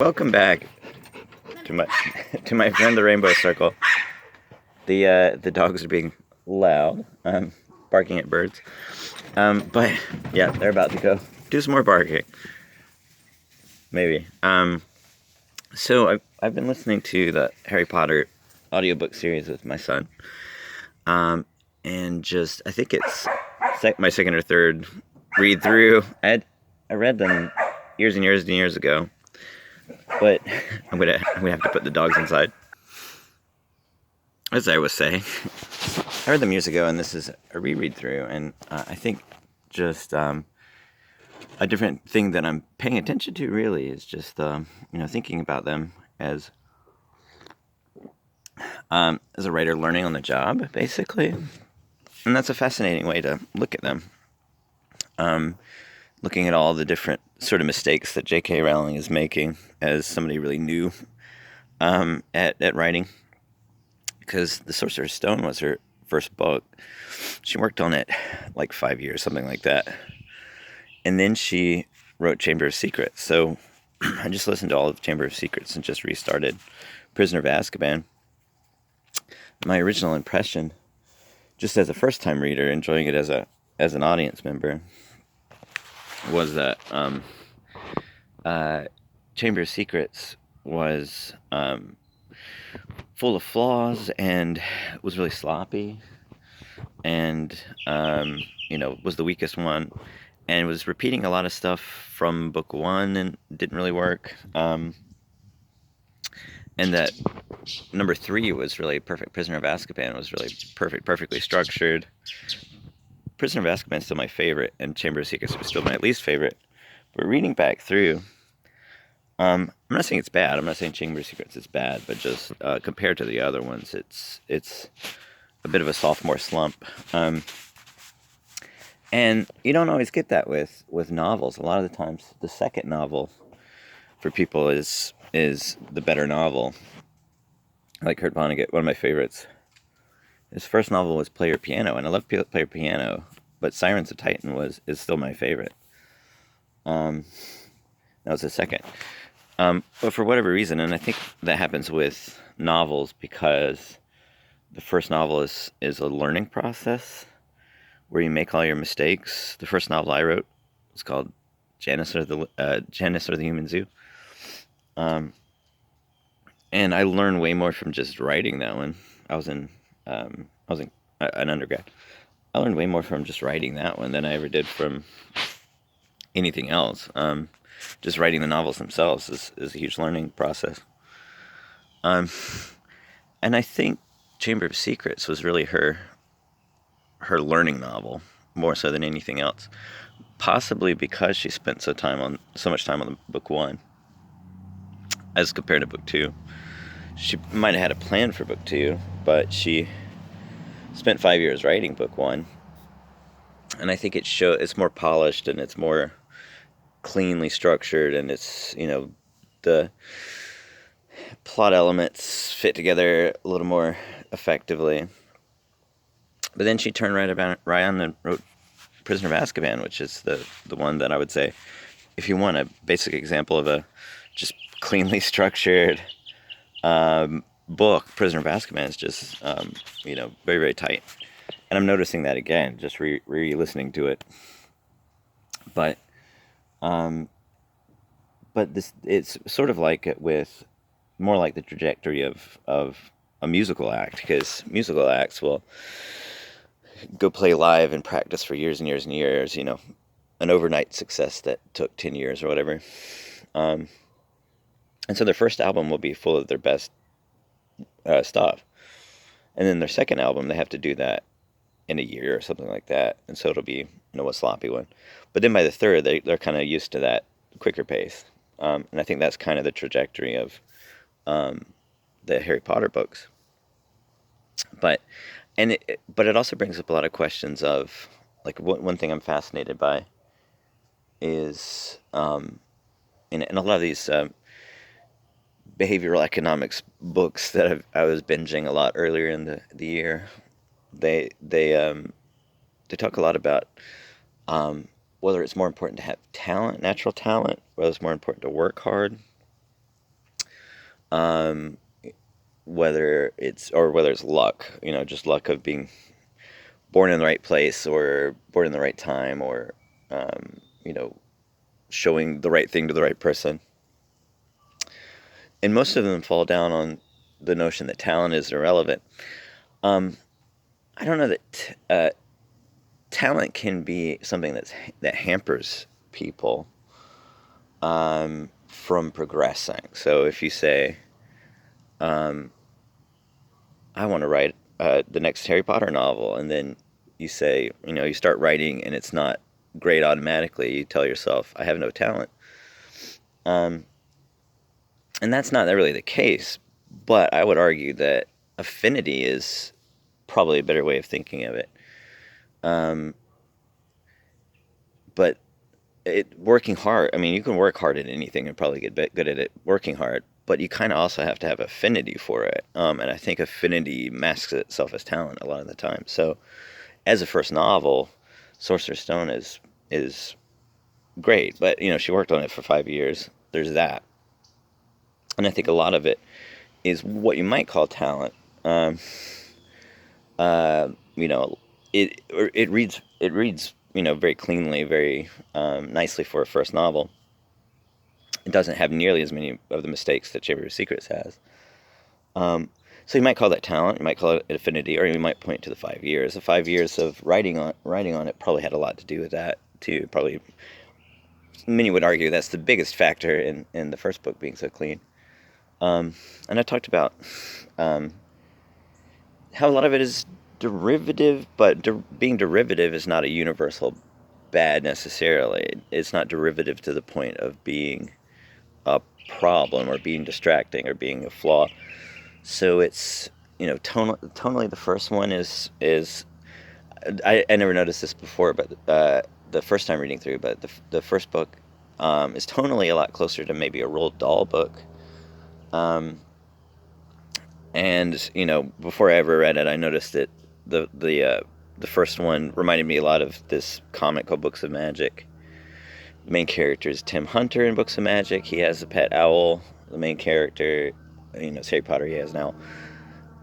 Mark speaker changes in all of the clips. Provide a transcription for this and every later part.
Speaker 1: Welcome back to my to my friend the Rainbow Circle. The dogs are being loud, barking at birds. But yeah, they're about to go do some more barking. Maybe. So I've been listening to the Harry Potter audiobook series with my son. And just I think it's my second or third read through. I read them years and years and years ago. But I'm gonna have to put the dogs inside. As I was saying, I read them years ago, and this is a reread through, and I think just a different thing that I'm paying attention to really is just thinking about them as a writer learning on the job, basically, and that's a fascinating way to look at them. Looking at all the different sort of mistakes that J.K. Rowling is making as somebody really new at writing. Because the Soreceror Stone was her first book. She worked on it like 5 years, something like that. And then she wrote Chamber of Secrets. So I just listened to all of Chamber of Secrets and just restarted Prisoner of Azkaban. My original impression, just as a first-time reader, enjoying it as an audience member, was that Chamber of Secrets was full of flaws and was really sloppy and was the weakest one and was repeating a lot of stuff from book one and didn't really work, and that number 3 was really perfect. Prisoner of Azkaban was really perfectly structured. Prisoner of Azkaban is still my favorite, and Chamber of Secrets was still my least favorite. But reading back through, I'm not saying it's bad. I'm not saying Chamber of Secrets is bad, but just compared to the other ones, it's a bit of a sophomore slump. And you don't always get that with novels. A lot of the times, the second novel for people is the better novel. Like Kurt Vonnegut, one of my favorites. His first novel was Play Your Piano, and I love Play Your Piano, but Sirens of Titan is still my favorite. That was the second. But for whatever reason, and I think that happens with novels because the first novel is a learning process where you make all your mistakes. The first novel I wrote was called Janice or the Human Zoo. And I learned way more from just writing that one. I was an undergrad. I learned way more from just writing that one than I ever did from anything else. Just writing the novels themselves is a huge learning process. And I think Chamber of Secrets was really her learning novel more so than anything else. Possibly because she spent so much time on book 1 as compared to book 2. She might have had a plan for book 2, but she spent 5 years writing book 1. And I think it's more polished and it's more cleanly structured, and it's, the plot elements fit together a little more effectively. But then she turned right around and wrote Prisoner of Azkaban, which is the one that I would say, if you want a basic example of a just cleanly structured book, Prisoner of Azkaban is just very, very tight. And I'm noticing that again, just re-listening to it. But this, it's sort of like it with more like the trajectory of a musical act, because musical acts will go play live and practice for years and years and years, an overnight success that took 10 years or whatever. And so their first album will be full of their best stuff. And then their second album, they have to do that in a year or something like that. And so it'll be, a sloppy one. But then by the third, they're kind of used to that quicker pace. And I think that's kind of the trajectory of the Harry Potter books. But it also brings up a lot of questions of, like, one thing I'm fascinated by is, in a lot of these behavioral economics books that I was binging a lot earlier in the year, they talk a lot about whether it's more important to have talent, natural talent, whether it's more important to work hard. um, whether it's luck, just luck of being born in the right place or born in the right time, or you know, showing the right thing to the right person. And most of them fall down on the notion that talent is irrelevant. Um, I don't know that talent can be something that hampers people from progressing. So if you say, um, I want to write the next Harry Potter novel, and then you say, you start writing and it's not great automatically, you tell yourself, I have no talent. Um, and that's not really the case, but I would argue that affinity is probably a better way of thinking of it. Um, but working hard, I mean, you can work hard at anything and probably get good at it working hard, but you kind of also have to have affinity for it. And I think affinity masks itself as talent a lot of the time. So as a first novel, Soreceror Stone is great, but she worked on it for 5 years. There's that, and I think a lot of it is what you might call talent. Um, uh, you know, it reads very cleanly, very nicely for a first novel. It doesn't have nearly as many of the mistakes that Chamber of Secrets has. Um, so you might call that talent, you might call it affinity, or you might point to the 5 years. The 5 years of writing on it probably had a lot to do with that too. Probably many would argue that's the biggest factor in the first book being so clean. And I talked about um, how a lot of it is derivative, but being derivative is not a universal bad necessarily. It's not derivative to the point of being a problem or being distracting or being a flaw. So it's tonally the first one is I never noticed this before, but the first time reading through, but the first book is tonally a lot closer to maybe a Roald Dahl book. Um, and before I ever read it, I noticed that the first one reminded me a lot of this comic called Books of Magic. The main character is Tim Hunter in Books of Magic. He has a pet owl. The main character, it's Harry Potter. He has an owl.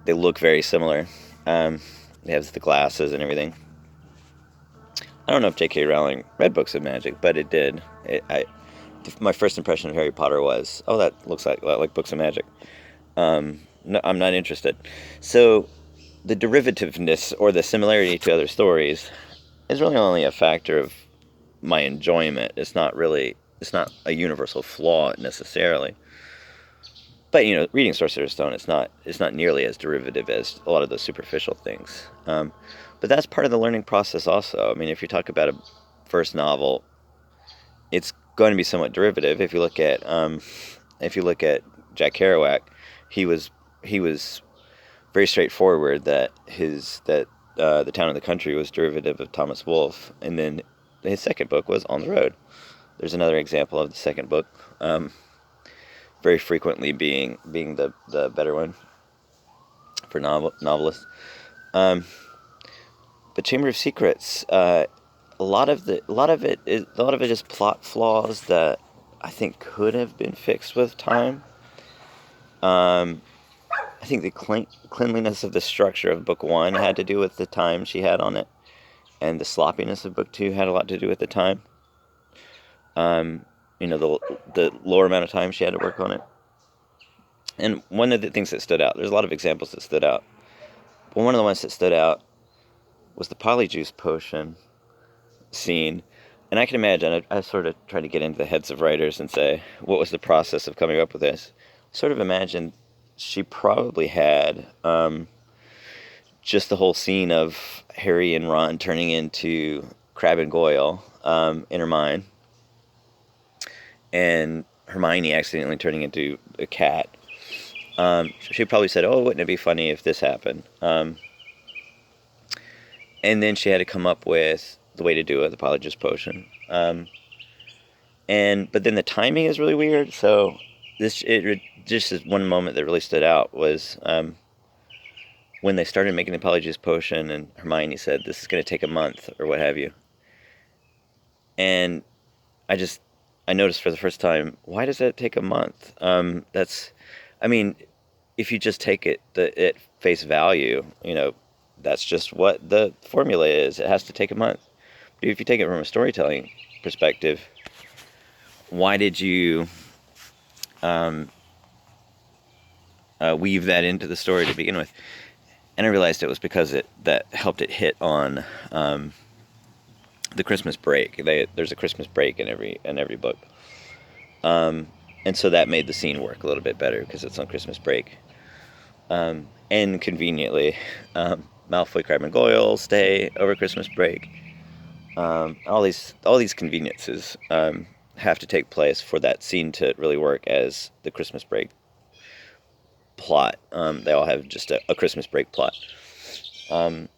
Speaker 1: They look very similar. He has the glasses and everything. I don't know if J.K. Rowling read Books of Magic, but it did. My first impression of Harry Potter was, oh, that looks like Books of Magic. No, I'm not interested. So the derivativeness or the similarity to other stories is really only a factor of my enjoyment. It's not a universal flaw necessarily. But reading Sorcerer's Stone, it's not nearly as derivative as a lot of those superficial things. But that's part of the learning process also. I mean, if you talk about a first novel, it's going to be somewhat derivative. If you look at Jack Kerouac, he was very straightforward that the Town and the Country was derivative of Thomas Wolfe, and then his second book was On the Road. There's another example of the second book, very frequently being the better one for novelists. Um, but Chamber of Secrets, a lot of it is plot flaws that I think could have been fixed with time. I think the cleanliness of the structure of book one had to do with the time she had on it, and the sloppiness of book two had a lot to do with the time. The lower amount of time she had to work on it. And one of the things that stood out, there's a lot of examples that stood out, but one of the ones that stood out was the Polyjuice Potion scene. And I can imagine, I sort of tried to get into the heads of writers and say, what was the process of coming up with this? Sort of imagine she probably had just the whole scene of Harry and Ron turning into Crabbe and Goyle in her mind, and Hermione accidentally turning into a cat. She probably said, oh, wouldn't it be funny if this happened? And then she had to come up with the way to do it, the Polyjuice Potion. But then the timing is really weird. So just this one moment that really stood out was when they started making the Polyjuice Potion, and Hermione said, "This is going to take a month," or what have you. And I noticed for the first time, why does that take a month? I mean, if you just take it at face value, that's just what the formula is. It has to take a month. But if you take it from a storytelling perspective, why did you weave that into the story to begin with? And I realized it was because that helped it hit on the Christmas break. There's a Christmas break in every book, and so that made the scene work a little bit better because it's on Christmas break. And conveniently, Malfoy, Crabbe, and Goyle stay over Christmas break. All these conveniences have to take place for that scene to really work as the Christmas break plot. They all have just a Christmas break plot. And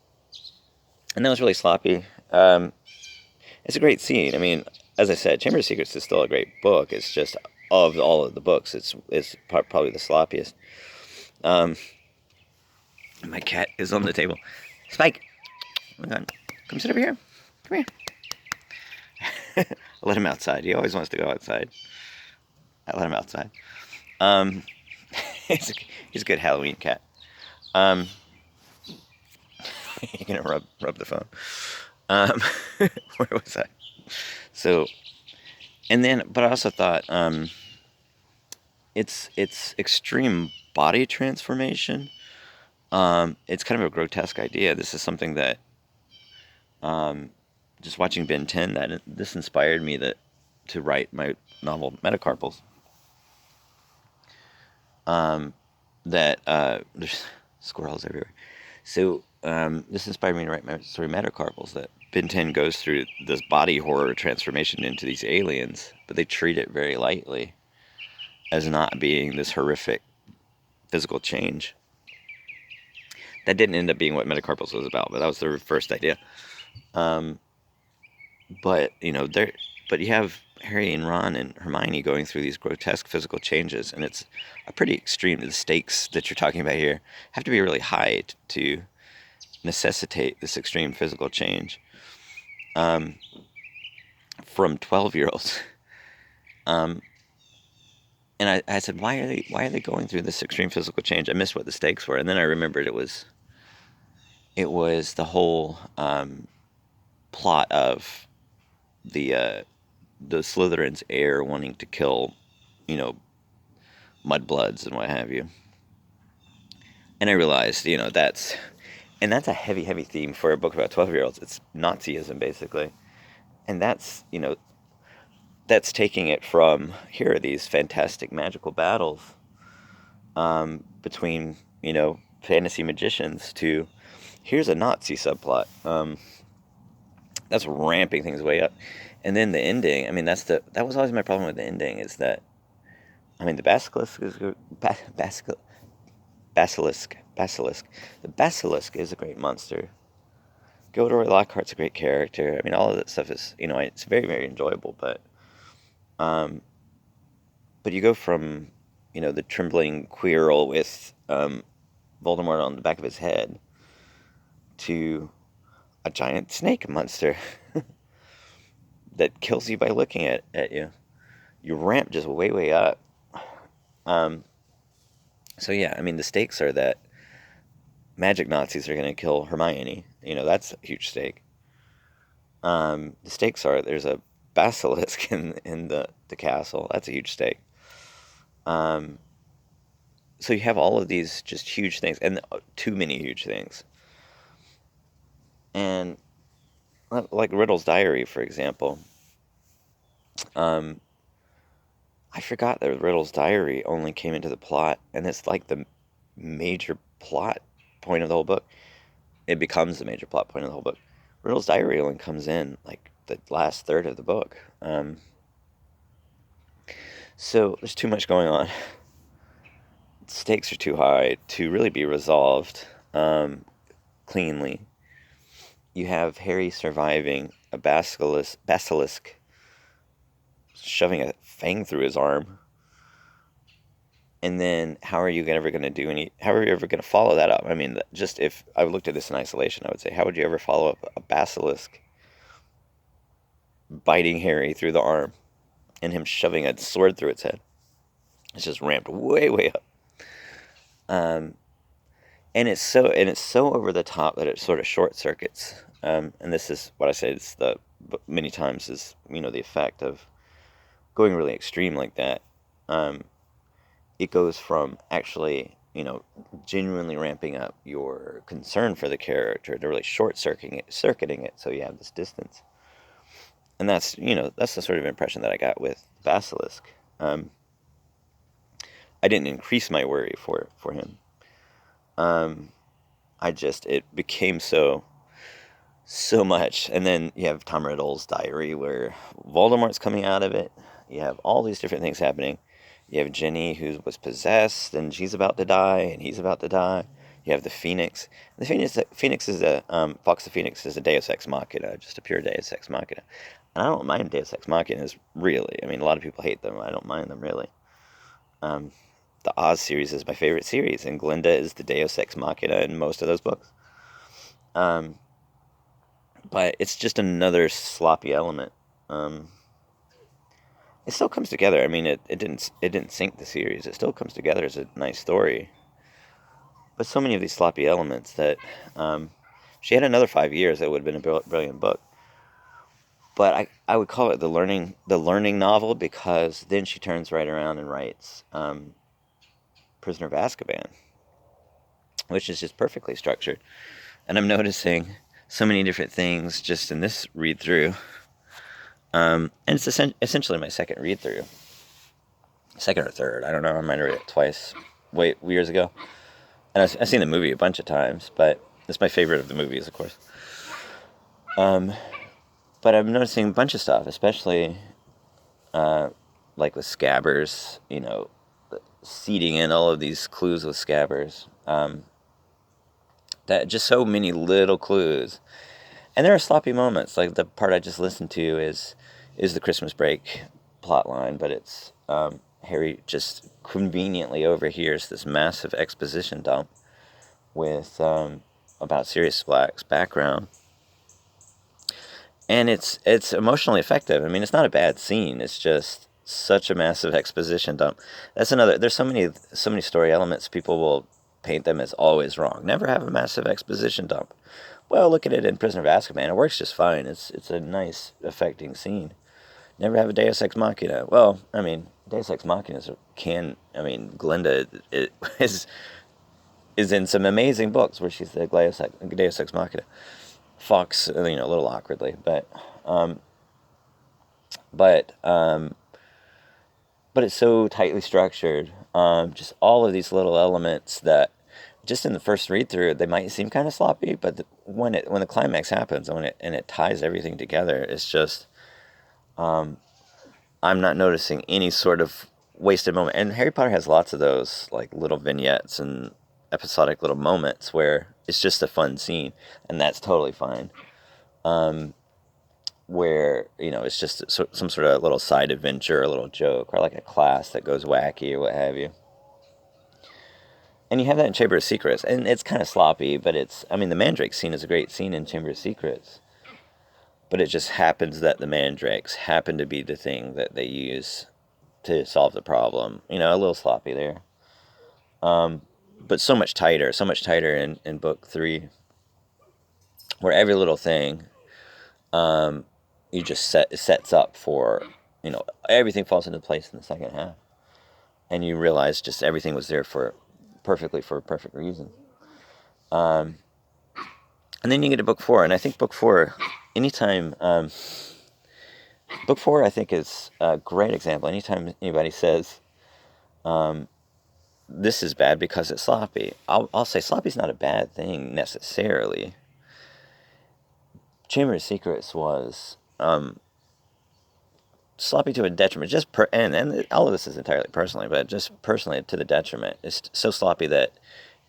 Speaker 1: that was really sloppy. It's a great scene. I mean, as I said, Chamber of Secrets is still a great book. It's just, of all of the books, it's probably the sloppiest. My cat is on the table. Spike! Oh my God. Come sit over here. Come here. I let him outside. He always wants to go outside. I let him outside. He's a good Halloween cat. You're gonna rub the phone. Where was I? So, and then, but I also thought it's extreme body transformation. It's kind of a grotesque idea. This is something that just watching Ben 10, this inspired me to write my novel Metacarpals. There's squirrels everywhere. So this inspired me to write my story Metacarpals, that Ben 10 goes through this body horror transformation into these aliens, but they treat it very lightly as not being this horrific physical change. That didn't end up being what Metacarpals was about, but that was their first idea. But you have Harry and Ron and Hermione going through these grotesque physical changes, and it's a pretty extreme. The stakes that you're talking about here have to be really high to necessitate this extreme physical change from 12-year-olds. And I said, why are they going through this extreme physical change? I missed what the stakes were, and then I remembered it was the whole plot of the Slytherin's heir wanting to kill, mudbloods and what have you. And I realized, that's a heavy, heavy theme for a book about 12-year-olds. It's Nazism, basically. And that's taking it from, here are these fantastic magical battles between, fantasy magicians, to here's a Nazi subplot. That's ramping things way up. And then the ending, I mean, that was always my problem with the ending, is that, I mean, the basilisk is the basilisk is a great monster. Gilderoy Lockhart's a great character. I mean, all of that stuff is, it's very, very enjoyable, but you go from, the trembling Quirrell with Voldemort on the back of his head to a giant snake monster that kills you by looking at you. You ramp just way, way up. So yeah, I mean, the stakes are that magic Nazis are going to kill Hermione. That's a huge stake. The stakes are there's a basilisk in the castle. That's a huge stake. So you have all of these just huge things, and too many huge things. And like Riddle's Diary, for example. I forgot that Riddle's Diary only came into the plot, and it's like the major plot point of the whole book. It becomes the major plot point of the whole book. Riddle's Diary only comes in like the last third of the book. So there's too much going on. Stakes are too high to really be resolved cleanly. You have Harry surviving a basilisk shoving a fang through his arm. And then how are you ever going to follow that up? I mean, just if I looked at this in isolation, I would say, how would you ever follow up a basilisk biting Harry through the arm and him shoving a sword through its head? It's just ramped way, way up. Um, and it's so over the top that it sort of short circuits. And this is what I say. It's the many times is the effect of going really extreme like that. It goes from actually genuinely ramping up your concern for the character to really circuiting it, so you have this distance. And that's the sort of impression that I got with Basilisk. I didn't increase my worry for him. It became so much. And then you have Tom Riddle's diary where Voldemort's coming out of it. You have all these different things happening. You have Ginny who was possessed and she's about to die and he's about to die. You have the Phoenix. The Phoenix is Fox the Phoenix is a Deus Ex Machina, just a pure Deus Ex Machina. And I don't mind Deus Ex Machinas really. I mean, a lot of people hate them. I don't mind them really. The Oz series is my favorite series, and Glinda is the Deus Ex Machina in most of those books. But it's just another sloppy element. It still comes together. I mean, it didn't sink the series. It still comes together as a nice story. But so many of these sloppy elements that she had another 5 years, that would have been a brilliant book. But I would call it the learning novel, because then she turns right around and writes Prisoner of Azkaban, which is just perfectly structured. And I'm noticing so many different things just in this read through. And it's essentially my second read through. Second or third, I don't know. I might have read it twice, years ago. And I've seen the movie a bunch of times, but it's my favorite of the movies, of course. But I'm noticing a bunch of stuff, especially like with Scabbers, seeding in all of these clues with Scabbers. That just so many little clues. And there are sloppy moments, like the part I just listened to is the Christmas break plot line, but it's Harry just conveniently overhears this massive exposition dump with about Sirius Black's background. And it's emotionally effective. I mean, it's not a bad scene. It's just such a massive exposition dump. That's another. There's so many story elements. People will paint them as always wrong. Never have a massive exposition dump. Well, look at it in Prisoner of Azkaban. It works just fine. It's a nice, affecting scene. Never have a Deus Ex Machina. Well, I mean, Deus Ex Machinas Glinda is in some amazing books where she's the Deus Ex Machina. Fox, a little awkwardly, but it's so tightly structured. Just all of these little elements that, just in the first read through, they might seem kind of sloppy, but when the climax happens and it ties everything together, it's just I'm not noticing any sort of wasted moment. And Harry Potter has lots of those, like, little vignettes and episodic little moments where it's just a fun scene, and that's totally fine. Where it's just some sort of little side adventure, a little joke, or like a class that goes wacky or what have you. And you have that in Chamber of Secrets, and it's kind of sloppy, but the Mandrake scene is a great scene in Chamber of Secrets. But it just happens that the Mandrakes happen to be the thing that they use to solve the problem. A little sloppy there. But so much tighter in book 3, where every little thing you just sets up for, everything falls into place in the second half. And you realize just everything was there for a perfect reason. And then you get to book 4, and I think book 4, anytime, book 4 I think is a great example. Anytime anybody says, this is bad because it's sloppy, I'll say sloppy's not a bad thing necessarily. Chamber of Secrets was sloppy to a detriment, and all of this is entirely personally, but just personally to the detriment. It's so sloppy that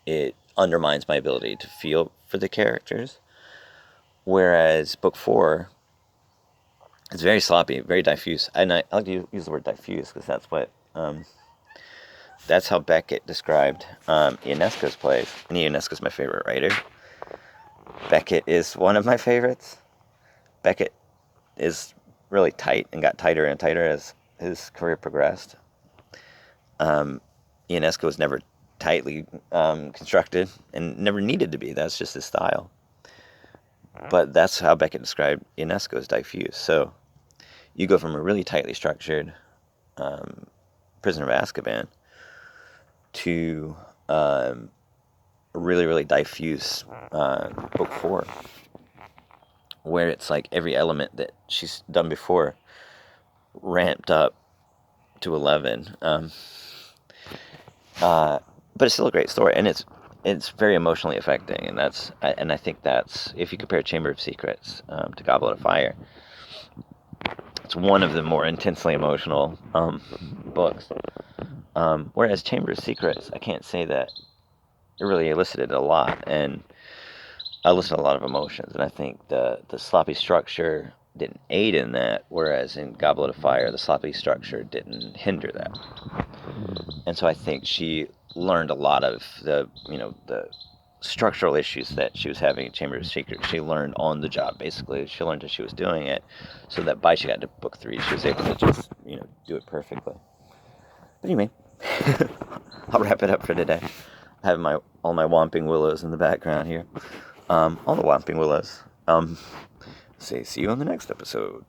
Speaker 1: it undermines my ability to feel for the characters. Whereas book 4, it's very sloppy, very diffuse, and I like to use the word diffuse because that's how Beckett described Ionesco's plays. And Ionesco's my favorite writer. Beckett is one of my favorites. Beckett is really tight and got tighter and tighter as his career progressed. Ionesco was never tightly constructed and never needed to be. That's just his style. But that's how Beckett described Ionesco as diffuse. So you go from a really tightly structured Prisoner of Azkaban to a really, really diffuse book 4, where it's like every element that she's done before ramped up to 11. But it's still a great story, and it's very emotionally affecting, and I think that's, if you compare Chamber of Secrets to Goblet of Fire, it's one of the more intensely emotional books. Whereas Chamber of Secrets, I can't say that it really elicited a lot, and I elicited a lot of emotions, and I think the sloppy structure didn't aid in that, whereas in Goblet of Fire, the sloppy structure didn't hinder that. And so I think she learned a lot of the structural issues that she was having in Chamber of Secrets. She learned on the job, basically. She learned as she was doing it, so that by she got to book 3, she was able to just, do it perfectly. But anyway, I'll wrap it up for today. I have all my Whomping Willows in the background here. All the Whomping Willows. See you on the next episode.